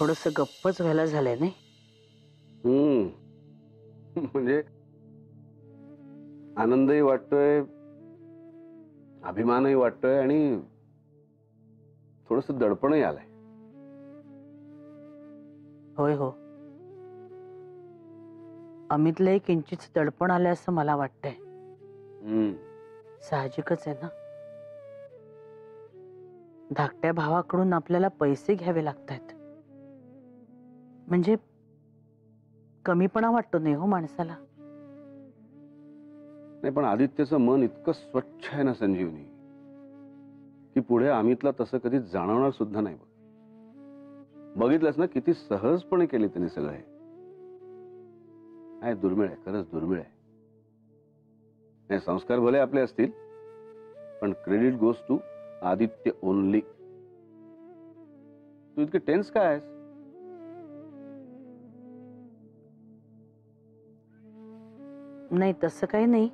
थोडस गप्पच व्हायला झालंय नाही? म्हणजे आनंदही वाटतोय, अभिमानही वाटतोय आणि थोडस दडपणही आलंय. होय हो, अमितला एक किंचित दडपण आलंय असं मला वाटतंय. साहजिकच आहे ना, धाकट्या भावाकडून आपल्याला पैसे घ्यावे लागतात. म्हणजे कमीपणा वाटतो नाही हो माणसाला. नाही, पण आदित्यचं मन इतकं स्वच्छ आहे ना संजीवनी, की पुढे अमितला तसं कधी जाणवणार सुद्धा नाही. बघितलंस ना किती सहजपणे केले त्यांनी सगळे. काय दुर्मिळ आहे, खरंच दुर्मिळ आहे. नाही, संस्कार भले आपले असतील, पण credit goes to Aditya only. तू इतके टेन्स काय आहेस? नाही तसं काही नाही,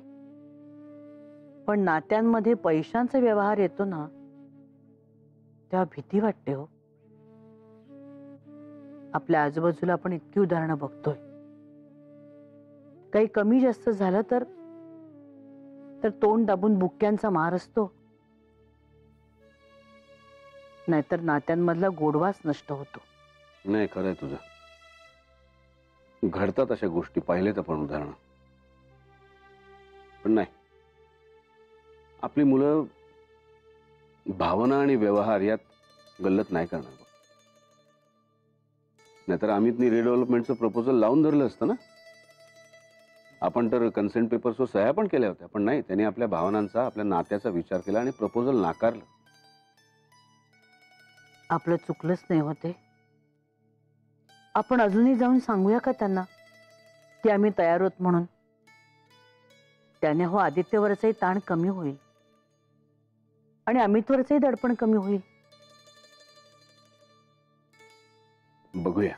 पण नात्यांमध्ये पैशांचा व्यवहार येतो ना, तेव्हा भीती वाटते हो. आपल्या आजूबाजूला आपण इतकी उदाहरणं बघतोय. काही कमी जास्त झालं तर तोंड दाबून बुक्क्यांचा मार असतो, नाहीतर नात्यांमधला गोडवाच नष्ट होतो. नाही, खरंय तुझं. घडतात अशा गोष्टी, पाहिलेत आपण उदाहरणं. पण नाही, आपली मुलं भावना आणि व्यवहार यात गल्लत नाही करणार. नाहीतर अमितनी रिडेव्हलपमेंटचं प्रपोजल लावून धरलं असतं ना. आपण तर कन्सेंट पेपर्सवर सह्या पण केल्या होत्या, पण नाही, त्यांनी आपल्या भावनांचा, आपल्या नात्याचा विचार केला आणि प्रपोजल नाकारलं. आपलं चुकलंच नाही होते. आपण अजूनही जाऊन सांगूया का त्यांना की आम्ही तयार आहोत म्हणून? त्याने हो आदित्यवरचाही ताण कमी होईल आणि अमितवरचंही दडपण कमी होईल. बघूया.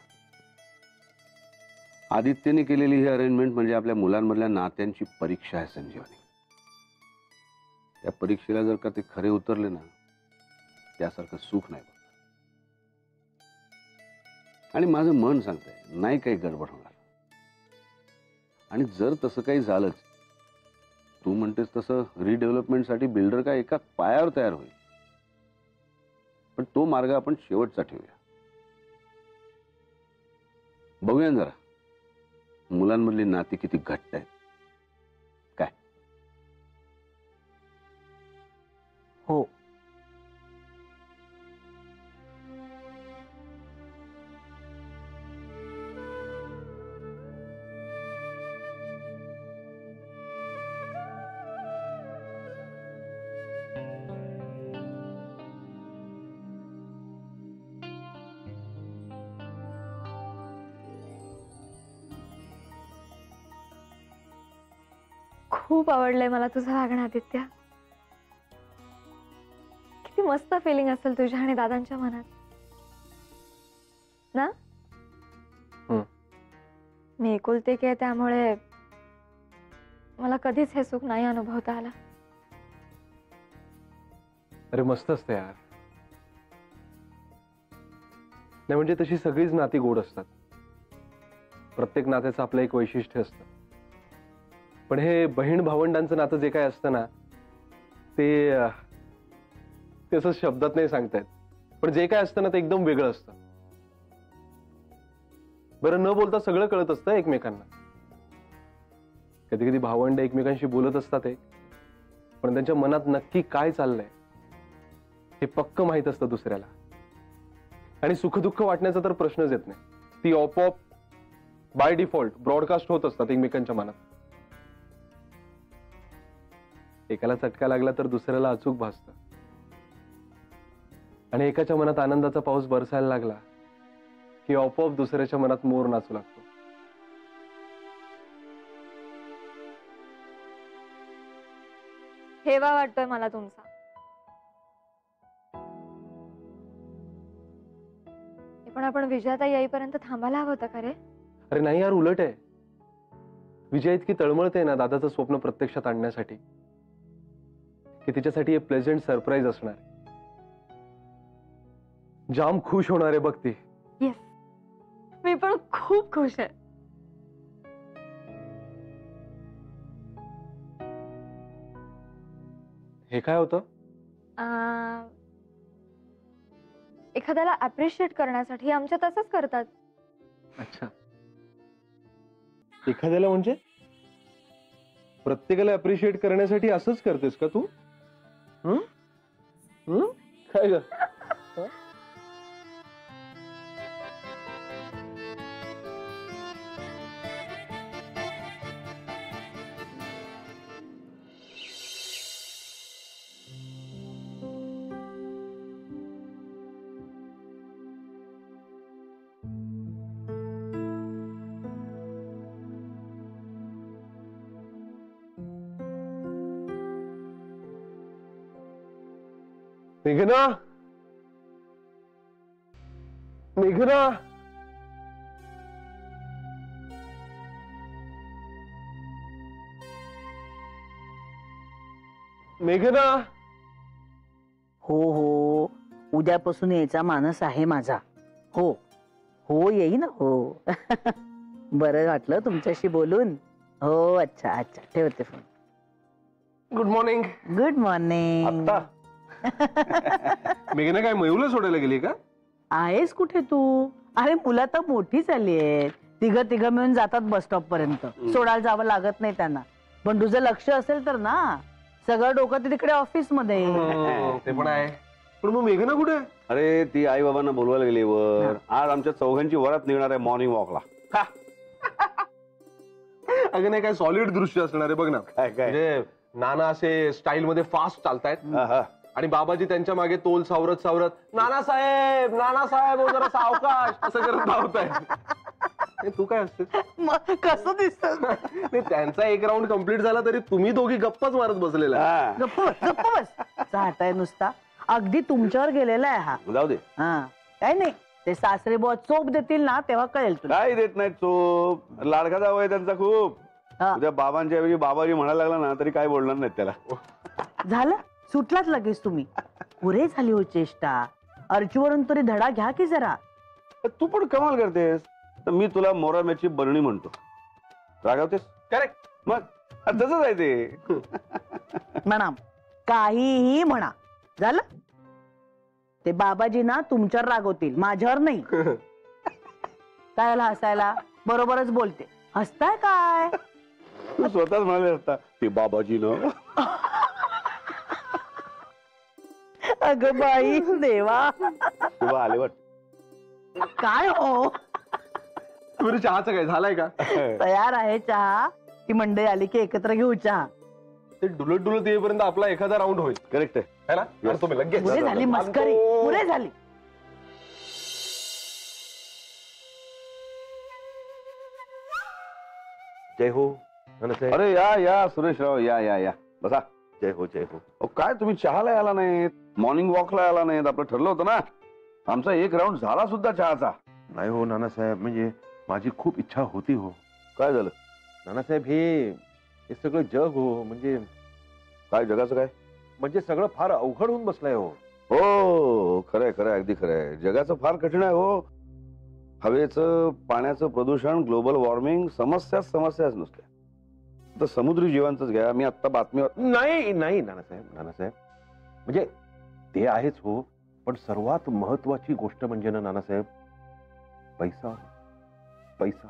आदित्यने केलेली ही अरेंजमेंट म्हणजे आपल्या मुलांमधल्या नात्यांची परीक्षा आहे संजीवनी. त्या परीक्षेला जर का ते खरे उतरले ना, त्यासारखं सुख नाही बघ. आणि माझं मन सांगतंय नाही काही गडबड होणार. आणि जर तसं काही झालंच, तू म्हणतेस तसं रिडेव्हलपमेंटसाठी बिल्डर काय एका पायावर तयार होईल. पण तो मार्ग आपण शेवटचा ठेवूया. बघूया जरा मुलांमधली नाती किती घट्ट आहेत. काय? हो, खूप आवडलंय मला तुझं वागणं आदित्य. किती मस्त फिलिंग असेल तुझ्या आणि दादांच्या मनात ना. मी एकुलती की त्यामुळे मला कधीच हे सुख नाही अनुभवता आलं. अरे मस्त असतं यार. नाही म्हणजे तशी सगळीच नाती गोड असतात. प्रत्येक नात्याचं आपलं एक वैशिष्ट्य असतं. पण हे बहीण भावंडांचं नातं जे काय असतं ना, ते असं शब्दात नाही सांगता येत. पण जे काय असतं ना, ते एकदम वेगळं असतं. बरं, न बोलता सगळं कळत असतं एकमेकांना. कधी कधी भावंड एकमेकांशी बोलत असतात पण त्यांच्या मनात नक्की काय चाललंय हे पक्क माहित असतं दुसऱ्याला. आणि सुखदुःख वाटण्याचा तर प्रश्नच येत नाही. ती आपोआप बाय डिफॉल्ट ब्रॉडकास्ट होत असतात एकमेकांच्या मनात. एकाला चटका लागला तर दुसऱ्याला अचूक भासतं. आणि एकाच्या मनात आनंदाचा पाऊस बरसायला लागला की आपोआप दुसऱ्याच्या मनात मोर नाचू लागतो. हेवा वाटतोय मला तुमचा. पण आपण विजयाता येईपर्यंत थांबायला हवं होतं का रे? अरे नाही यार, उलट आहे. विजया इतकी तळमळते ना दादाचं स्वप्न प्रत्यक्षात आणण्यासाठी की तिच्यासाठी हे प्लेझंट सरप्राईज असणार. जाम खुश होणार आहे बघ ती. येस, मी पण खूप खुश आहे. हे काय होतं? एखाद्याला अप्रिशिएट करण्यासाठी आमच्यात असंच करतात. अच्छा, एखाद्याला म्हणजे प्रत्येकाला अप्रिशिएट करण्यासाठी असंच करतेस का तू? काय ग? मेघना, मेघना, मेघना. हो हो, उद्यापासून यायचा मानस आहे माझा. हो हो, येईन. हो बरं वाटलं तुमच्याशी बोलून. हो, अच्छा अच्छा, ठेवते phone. Good morning. Good morning. आता मेघना काय मयूला सोडायला गेली का? आहेस कुठे तू? अरे मुलं तर मोठी झाली आहेत. तिघं मिळून जातात बस स्टॉप पर्यंत. सोडायला जावं लागत नाही त्यांना. पण तुझं लक्ष असेल तर ना, सगळं डोकं ते तिकडे ऑफिस मध्ये. ते पण आहे. पण मग मेघना कुठे? अरे ती आई बाबांना बोलवायला गेली वर. आज आमच्या चौघांची वरात निघणार आहे मॉर्निंग वॉकला. अगं नाही, काय सॉलिड दृश्य असणार आहे बघ ना. काय काय म्हणजे नाना असे स्टाईल मध्ये फास्ट चालतायत आणि बाबाजी त्यांच्या मागे तोल सावरत सावरत नानासाहेब नानासाहेब जरा सावकाश असं करत धावताय. तू काय असते कसं दिसत? नाही, त्यांचा एक राऊंड कंप्लीट झाला तरी तुम्ही दोघी गप्पाच मारत बसलेला. गप्प बस. चाहताय नुसता. अगदी तुमच्यावर गेलेला आहे हा. जाऊ दे. हा, काय नाही, ते सासरे बुवा चोप देतील ना तेव्हा कळेल तुला. काय देत नाही चोप. लाडका जाव आहे त्यांचा खूप. हा. उद्या बाबांच्या ऐवजी बाबाजी म्हणायला लागला ना तरी काय बोलणार नाहीत त्याला. झालं, सुटलाच लगेच तुम्ही. पुरे झाली हो चेष्टा. अर्चूवरून तरी धडा घ्या की जरा. तू पण कमाल करतेस. तर मी तुला मोराम्याची बरणी म्हणतो. रागावतेस? करेक्ट. मग तसंच आहे ते. म्हणा, काहीही म्हणा. झालं, ते बाबाजी ना तुमच्यावर रागवतील, माझ्यावर नाही. काय हसायला? बरोबरच बोलते. हसताय काय? तू स्वतःच म्हणाले असता ते बाबाजी न. अगं बाई देवा, तेव्हा आले वाट. काय हो? बरं, चहाचं काय झालंय का? तयार आहे चहा. ती मंडळी आली की एकत्र घेऊ चहा. ते डुलत डुलत येईपर्यंत आपला एखादा राऊंड होईल. करेक्ट आहे. है ना? करतो मी लगेच. पुरे झाली मस्करी, पुरे झाली. जय हो. अरे या या सुरेशराव, या या या बसा. जय हो जय हो. अहो काय तुम्ही चहाला आला नाहीत, मॉर्निंग वॉकला आला नाहीत? आपलं ठरलं होतं ना. आमचा एक राऊंड झाला सुद्धा चहाचा. नाही हो नानासाहेब, म्हणजे माझी खूप इच्छा होती हो. काय झालं नानासाहेब, हे सगळं जग हो, म्हणजे काय जगाचं काय? म्हणजे सगळं फार अवघड होऊन बसलंय हो. हो खरंय खरंय, अगदी खरंय. जगाचं फार कठीण आहे हो. हवेचं पाण्याचं प्रदूषण, ग्लोबल वॉर्मिंग, समस्याच नुसत्या. तर समुद्री जीवांचंच घ्या. मी आता बातमी. नाही नाही नानासाहेब, म्हणजे ते आहेच हो, पण सर्वात महत्वाची गोष्ट म्हणजे ना नानासाहेब, पैसा. पैसा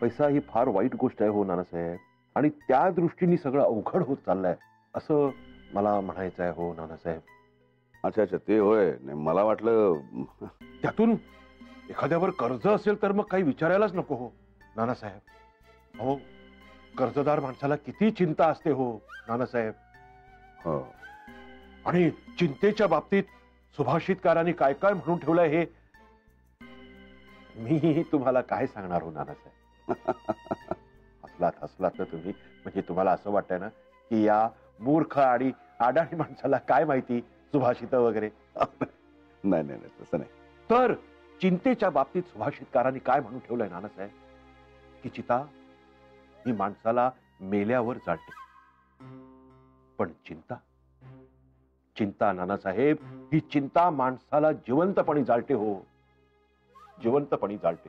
पैसा ही फार वाईट गोष्ट आहे हो नानासाहेब. आणि त्या दृष्टीने सगळं अवघड होत चाललंय असं मला म्हणायचं आहे हो नानासाहेब. अच्छा अच्छा, ते होय. नाही मला वाटलं. त्यातून एखाद्यावर कर्ज असेल तर मग काही विचारायलाच नको हो नानासाहेब. हो, कर्जदार माणसाला किती चिंता असते हो नानासाहेब. हो. आणि चिंतेच्या बाबतीत सुभाषितकारांनी काय काय म्हणून ठेवलंय हे मी तुम्हाला काय सांगणार हो नानासाहेब. हसलात ना तुम्ही. म्हणजे तुम्हाला असं वाटतंय ना की या मूर्ख आणि आडाणी माणसाला काय माहिती सुभाषित वगैरे. नाही नाही नाही, तसं नाही. तर चिंतेच्या बाबतीत सुभाषितकारांनी काय म्हणून ठेवलंय नानासाहेब की चिता ही माणसाला मेल्यावर जाळते, पण चिंता नानासाहेब, ही चिंता माणसाला जिवंतपणी जाळते हो, जिवंतपणी जाळते.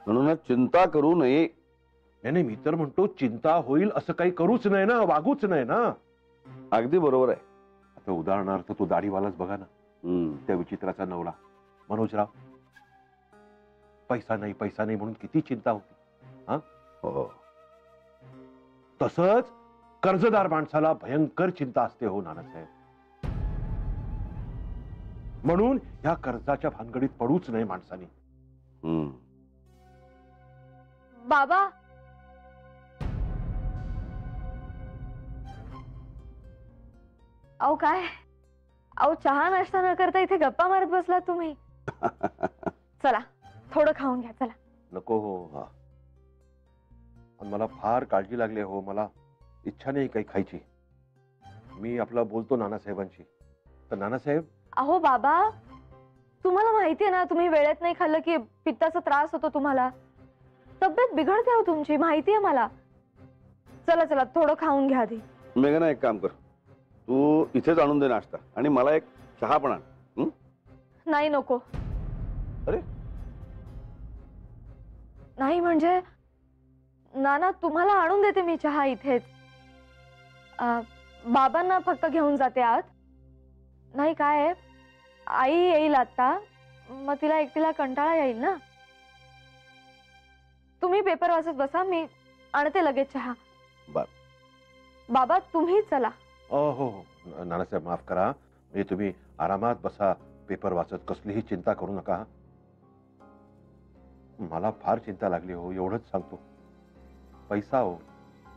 म्हणूनच चिंता करू नये. नाही नाही, मी तर म्हणतो चिंता होईल असं काही करूच नाही ना, वागूच नाही ना. अगदी बरोबर आहे. आता उदाहरणार्थ तो दाढीवालाच बघा ना, त्या विचित्राचा नवरा मनोजराव. पैसा नाही म्हणून किती चिंता होती. हो. तसंच कर्जदार माणसाला भयंकर चिंता असते हो नानासाहेब. म्हणून ह्या कर्जाच्या भानगडीत पडूच नाही माणसाने. बाबा, अहो काय, अहो चहा नाश्ता न करता इथे गप्पा मारत बसला तुम्ही. चला थोडं खाऊन घ्या, चला. नको हो. हा, पण मला फार काळजी लागली हो. मला इच्छा नाही काही खायची. मी आपला बोलतो नानासाहेबांशी. तर नानासाहेब. अहो बाबा, तुम्हाला माहितीये ना, तुम्ही वेळेत नाही खाल्लं की पित्ताचा त्रास होतो तुम्हाला. तब्येत बिघडते हो तुमची, माहितीये मला. चला चला थोडं खाऊन घ्या आधी. मेघना, एक काम कर, तू इथेच आणून दे नाश्ता आणि मला एक चहा पण आण. नाही नको. अरे नाही म्हणजे नाना, तुम्हाला आणून देते मी चहा इथेच. बाबांना फक्त घेऊन जाते आत. नाही काय आहे, आई येईल आता, मग तिला एकटीला कंटाळा येईल ना. तुम्ही पेपर वाचत बसा, मी आणते लगेच चहा. बर. बाबा तुम्ही चला. हो नानासाहेब, माफ करा. म्हणजे तुम्ही आरामात बसा पेपर वाचत, कसलीही चिंता करू नका. मला फार चिंता लागली हो, एवढंच सांगतो. पैसा हो,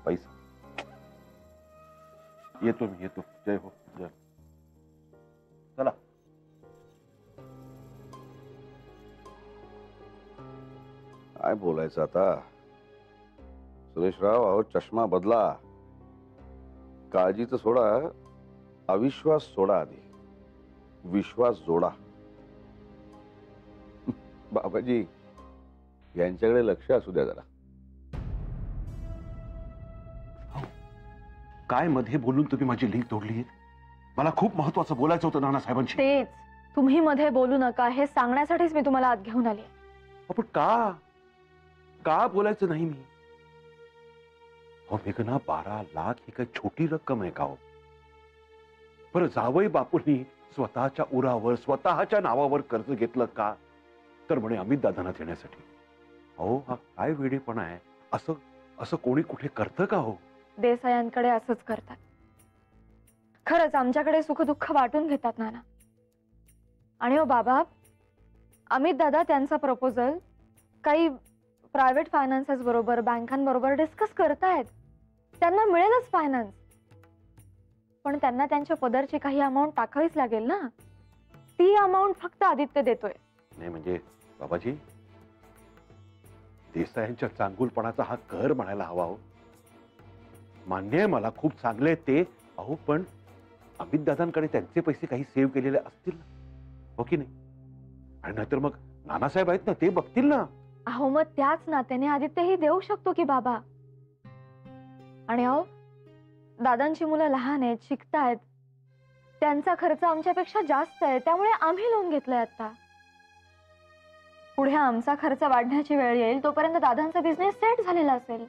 पैसा. येतो मी, येतो. जय हो, जय. चला. काय बोलायचं आता सुरेशराव. अहो चष्मा बदला, काळजीचं सोडा, अविश्वास सोडा, आधी विश्वास जोडा. बाबाजी, यांच्याकडे लक्ष असू द्या जरा. काय मध्ये बोलून तुम्ही माझी लिंक तोडली? मला खूप महत्वाचं बोलायचं होतं नानासाहेबांशी. तेच, तुम्ही मध्ये बोलू नका हे सांगण्यासाठीच मी तुम्हाला आत घेऊन आले. पण का बोलायचं नाही मी? हो मेघना, 12 लाख ही काही छोटी रक्कम आहे का हो? बरं, जावई बापूंनी स्वतःच्या उरावर, स्वतःच्या नावावर कर्ज घेतलं का? तर म्हणे अमित दादांना देण्यासाठी. अहो, हा काय वेडेपणा आहे. असं कोणी कुठे करतं का हो? देसायांकडे असंच करतात. खरंच आमच्याकडे सुखदुःख वाटून घेतात नाना. आणि हो बाबा, अमित दादा त्यांचा प्रपोजल काही प्रायव्हेट फायनान्सेस बरोबर, बँकांबरोबर डिस्कस करतायत. त्यांना मिळेलच फायनान्स, पण त्यांना त्यांच्या पदरची काही अमाऊंट टाकावीच लागेल ना. ती अमाऊंट फक्त आदित्य देतोय. नाही म्हणजे बाबाजी, देसायांच्या चांगुलपणाचा हा कर म्हणायला हवा हो. मान्य आहे मला, खूप चांगले आहेत ते. अहो, पण अमित दादांकडे त्यांचे पैसे काही सेव्ह केलेले असतील ना, हो की नाही? आणि नाहीतर मग नानासाहेब आहेत ना, ते बघतील ना. अहो, मग त्याच नात्याने आदित्यही देऊ शकतो की बाबा. आणि अहो, दादांची मुलं लहान आहेत, शिकतायत. त्यांचा खर्च आमच्यापेक्षा जास्त आहे, त्यामुळे आम्ही लोन घेतलंय आता. पुढे आमचा खर्च वाढण्याची वेळ येईल तोपर्यंत दादांचा बिझनेस सेट झालेला असेल.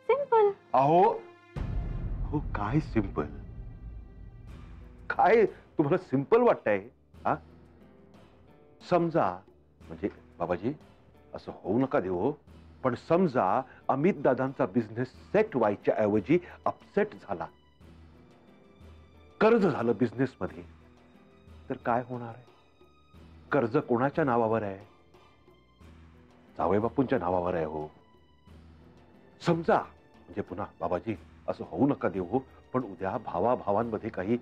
सिंपल. अहो काय सिंपल? काय तुम्हाला सिंपल वाटतंय? हा, समजा, म्हणजे बाबाजी असं होऊ नका देऊ, पण समजा अमित दादांचा बिझनेस सेट व्हायच्या ऐवजी अपसेट झाला, कर्ज झालं बिझनेस मध्ये, तर काय होणार आहे? कर्ज कोणाच्या नावावर आहे? जावई बापूंच्या नावावर आहे हो. समजा, म्हणजे पुन्हा बाबाजी असं होऊ नका देऊ, पण उद्या भावाभावांमध्ये काही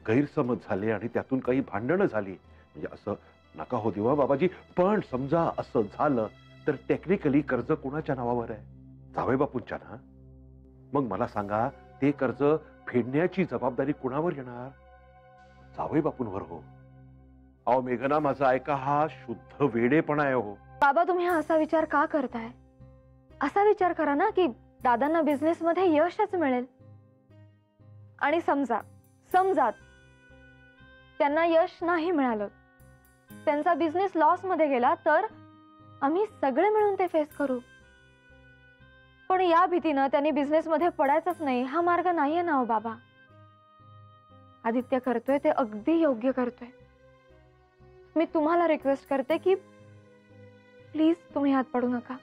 गैरसमज झाले आणि त्यातून काही भांडणं झाली, म्हणजे असं नका हो देऊ बाबाजी. पण समजा असं झालं तर टेक्निकली कर्ज कोणाच्या नावावर आहे? जावई बापूंच्या ना. मग मला सांगा, ते कर्ज फेडण्याची जबाबदारी कुणावर येणार? जावई बापूंवर हो. अहो मेघना, माझा ऐका, हा शुद्ध वेडेपणा आहे हो. बाबा, तुम्ही हा असा विचार का करताय? असा विचार करा ना की दादांना बिझनेस मध्ये यशच मिळेल. आणि समजा त्यांना यश नाही मिळालं, त्यांचा बिझनेस लॉस मध्ये गेला, तर आम्ही सगळे मिळून ते फेस करू. पण या भीतीनं त्यांनी बिझनेस मध्ये पडायचंच नाही हा मार्ग नाहीये ना हो बाबा. आदित्य करतोय ते अगदी योग्य करतोय. मी तुम्हाला रिक्वेस्ट करते की प्लीज तुम्ही हात पडू नका.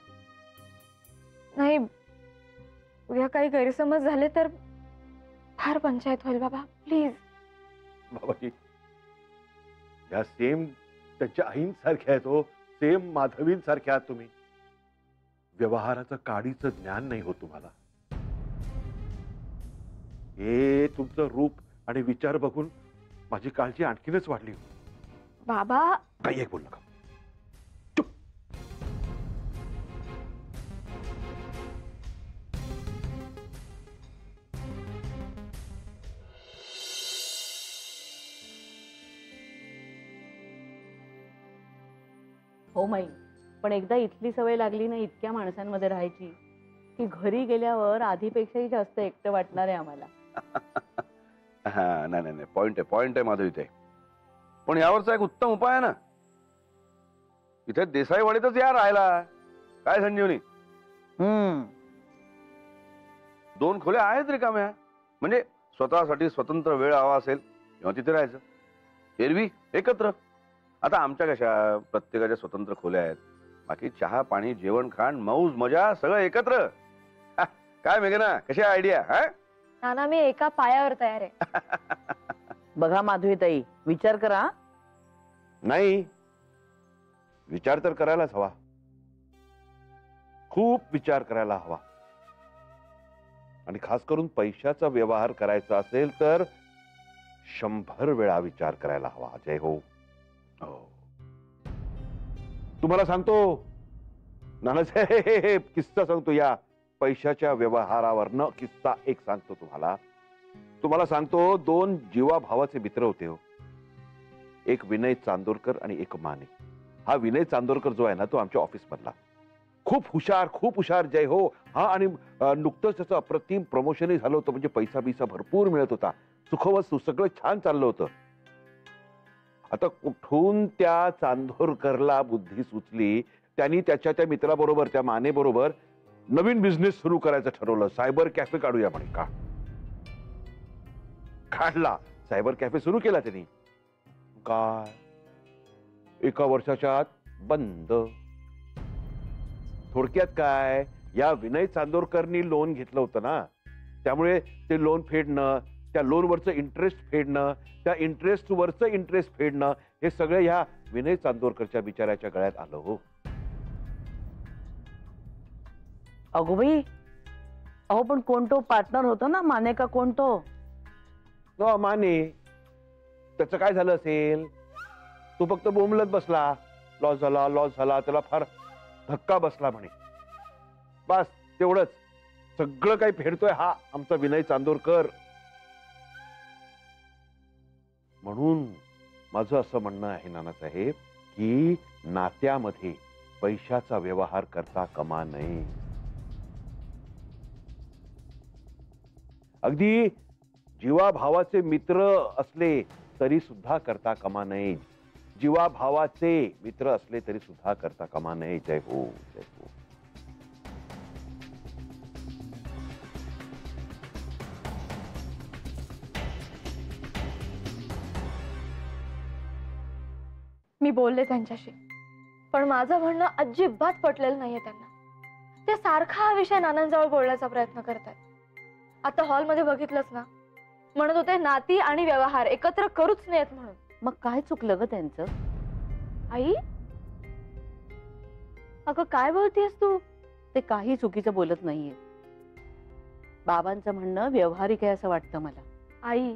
नाही उद्या काही गैरसमज झाले तर फार पंचायत होईल बाबा. प्लीज. बाबाजी या सेम त्याच्या आईंसारख्या आहेत हो. सेम माधवींसारख्या आहात तुम्ही. व्यवहाराचं काडीचं ज्ञान नाही हो तुम्हाला. हे तुमचं रूप आणि विचार बघून माझी काळजी आणखीनच वाढली. बाबा काही एक बोल नका. हो माई, पण एकदा इथली सवय लागली ना इतक्या माणसांमध्ये राहायची की घरी गेल्यावर आधीपेक्षाही जास्त एकटं वाटणार आहे आम्हाला. हा नाही नाही पॉइंट आहे माधव इथे. पण यावरचा एक उत्तम उपाय आहे ना. इथे देसाईवाडीतच या राहायला. काय संजीवनी? 2 खोल्या आहेत रिकाम्या. म्हणजे स्वतःसाठी स्वतंत्र वेळ हवा असेल किंवा तिथे राहायचं. एरवी एकत्र. आता आमच्या कशा प्रत्येकाच्या स्वतंत्र खोल्या आहेत. बाकी चहा पाणी जेवण खाण मौज मजा सगळं एकत्र. काय मेघना कशी आयडिया? नाना मी एका पायावर तयार आहे. बघा माधुरीताई, विचार करा. नाही विचार तर करायलाच हवा. खूप विचार करायला हवा. आणि खास करून पैशाचा व्यवहार करायचा असेल तर 100 वेळा विचार करायला हवा. जय हो. तुम्हाला सांगतो नानासाहेब किस्सा सांगतो. या पैशाच्या व्यवहारावरनं किस्सा एक सांगतो तुम्हाला सांगतो. 2 जीवा भावाचे मित्र होते हो. एक विनय चांदोरकर आणि एक माने. हा विनय चांदोरकर जो आहे ना तो आमच्या ऑफिस मधला खूप हुशार. जय हो. हा आणि नुकतंच त्याचं अप्रतिम प्रमोशनही झालं होतं. म्हणजे पैसा बिसा भरपूर मिळत होता. सुखवस्तू सगळं छान चाललं होतं. आता कुठून त्या चांदोरकरला बुद्धी सुचली. त्यांनी त्याच्या त्या मित्राबरोबर त्या माने बरोबर नवीन बिझनेस सुरू करायचं ठरवलं. सायबर कॅफे काढूया म्हणे. काढला सायबर कॅफे सुरू केला त्यांनी. काय 1 वर्षाच्या आत बंद. थोडक्यात काय या विनय चांदोरकरनी लोन घेतलं होतं ना. त्यामुळे ते लोन फेडणं, त्या लोनवरचं इंटरेस्ट फेडणं, त्या इंटरेस्टवरचं इंटरेस्ट फेडणं हे सगळं ह्या विनय चांदोरकरच्या बिचाऱ्याच्या गळ्यात आलं हो. अगो बाई, अहो पण कोणतो पार्टनर होतो ना माने का कोणतो? माने. त्याचं काय झालं असेल? तो फक्त बोंबलत बसला. लॉस झाला. त्याला फार धक्का बसला म्हणे. बस तेवढंच. सगळं काही फेडतोय हा आमचा विनय चांदोरकर. म्हणून माझं असं म्हणणं आहे नानासाहेब की नात्यामध्ये पैशाचा व्यवहार करता कामा नये. अगदी जीवा भावाचे मित्र असले तरी सुद्धा करता कामा नये. जीवा भावाचे मित्र असले तरी सुद्धा करता कामा नये. जय हो. जय हो. मी बोलले त्यांच्याशी. पण माझं म्हणणं अजिबात पटलेलं नाहीये त्यांना. ते सारखा हा विषय नानांजवळ बोलण्याचा प्रयत्न करतात. आता हॉलमध्ये बघितलंच ना. म्हणत होते नाती आणि व्यवहार एकत्र करूच नयेत म्हणून. मग काय चुकलं ग त्यांचं? आई अगं काय बोलतेस तू? ते काही चुकीचं बोलत नाहीये. बाबांचं म्हणणं व्यवहारिक आहे असं वाटतं मला. आई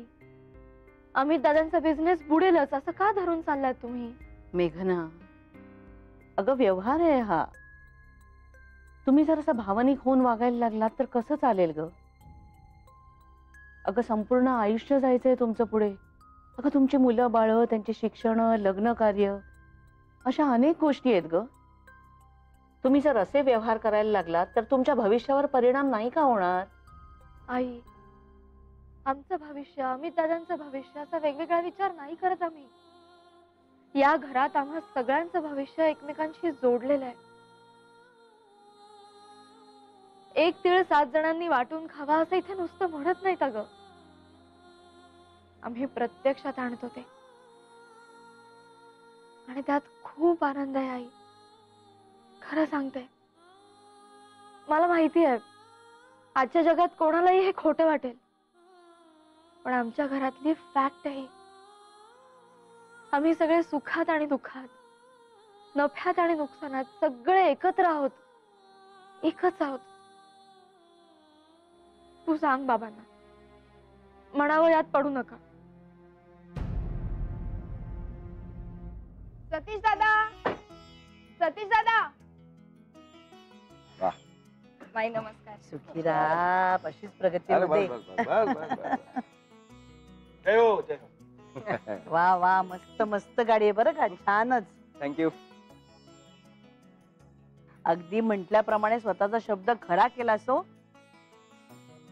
अमित दादांचा बिझनेस बुडेलच असं का धरून चाललाय तुम्ही? मेघना, अगं व्यवहार आहे हा. तुम्ही जर असं भावनिक होऊन वागायला लागलात तर कसं चालेल ग? अगं संपूर्ण आयुष्य जायचंय तुमचं पुढे. अगं तुमची मुलं बाळ, त्यांची शिक्षण, लग्न कार्य, अशा अनेक गोष्टी आहेत ग. तुम्ही जर असे व्यवहार करायला लागलात तर तुमच्या भविष्यावर परिणाम नाही का होणार? आई आमचं भविष्य, अमित दादांचं भविष्य असा वेगवेगळा विचार नाही करत आम्ही. या घरात आम्हा सगळ्यांचं भविष्य एकमेकांशी जोडलेलं आहे. एक तीळ 7 जणांनी वाटून खावा असं इथे नुसतं म्हणत नाहीत अगं. आम्ही प्रत्यक्षात आणतो ते, आणि त्यात खूप आनंद आहे आई. खरं सांगते, मला माहिती आहे आजच्या जगात कोणालाही हे खोटं वाटेल, पण आमच्या घरातली फॅक्ट आहे. आम्ही सगळे सुखात आणि दुःखात, नफ्यात आणि नुकसानात सगळे एकत्र आहोत, एकच आहोत. तू सांग बाबांना, म्हणावं यात पडू नका. सतीश दादा, सतीश दादा. वाह. माई नमस्कार. सुखी राहा, अशीच प्रगती अरे होते. बस, बस, बस, बस, बस. जय हो जय हो. वा वा, मस्त मस्त गाडी आहे बरं का, छानच. थँक्यू. अगदी म्हटल्याप्रमाणे स्वतःचा शब्द खरा केला सो.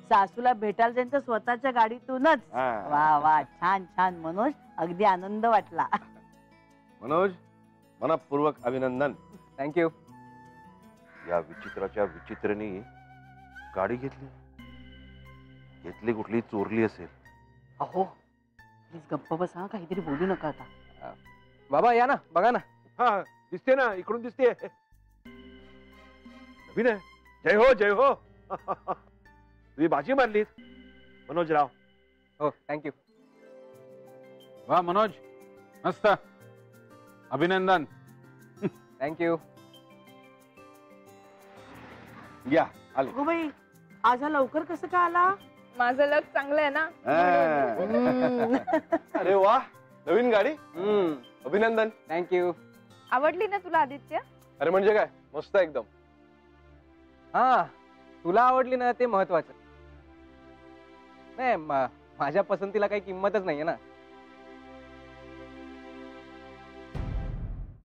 सासूला भेटायला जाईल तर स्वतःच्या गाडीतूनच. हा. वा वा, छान छान मनोज, अगदी आनंद वाटला. मनोज, मनपूर्वक अभिनंदन. थँक्यू. या विचित्राच्या विचित्रनी गाडी घेतली. घेतली कुठली, चोरली असेल. अहो प्लीज गप्प बसा, काहीतरी बोलू नका आता. बाबा या ना, बघा ना. हा दिसते ना, इकडून दिसते. नवीन आहे. जय हो जय हो. तुम्ही बाजी मारलीत मनोजराव. हो, थँक्यू. वा मनोज, मस्त, अभिनंदन. थँक्यू. या आले. हो बाई, आज हा लवकर कसं का आला? माझं लक चांगलं आहे ना. हा. अरे वा, नवीन गाडी. अभिनंदन. थँक्यू. आवडली ना तुला आदित्य? अरे म्हणजे काय, मस्त एकदम. हा, तुला आवडली ना ते महत्वाचं. नाही, माझ्या पसंतीला काही किंमतच नाहीये ना.